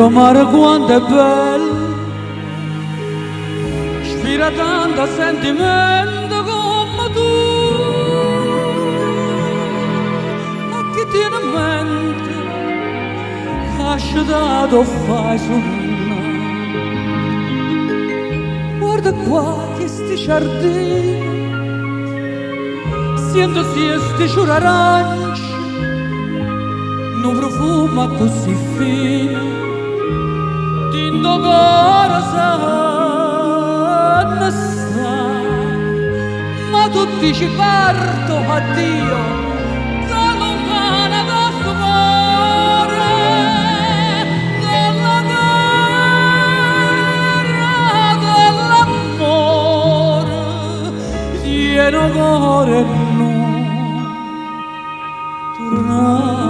mare quanto è bello, ispira tanto sentimento come tu, ma chi tiene in mente che ha scedato fai sonnare. Guarda qua che sti giardini, sento sti ciuri aranci, un profumo così fine, tinto cuore sanno sta, ma tu dici parto addio, da lontana da sto cuore, dalla terra dell'amore, pieno cuore non tornare.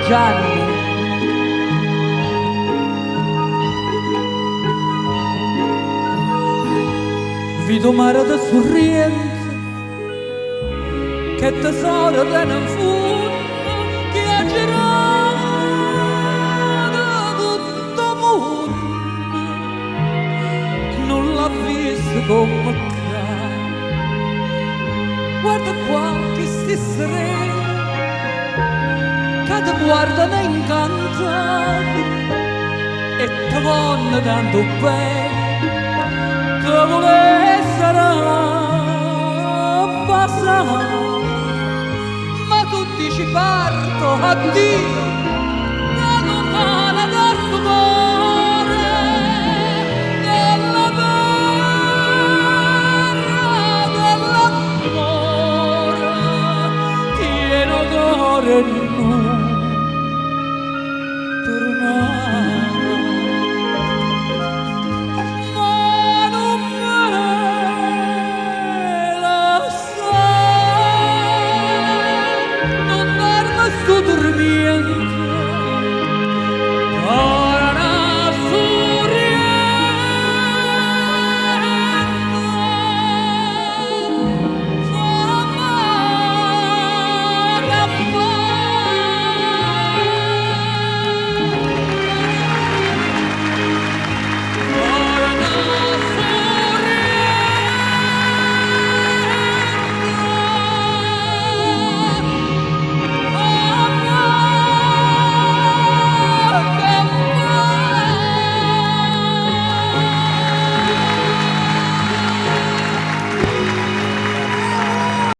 Gianni, vedo mare da sorriente, che tesoro te ne fondo, che ha girato tutto mondo, non l'ha visto come ca. Guarda qua che sti sereni, che ti guardano incantato e ti vogliono tanto bene, ti volessero passare, ma tu dici parto, addio.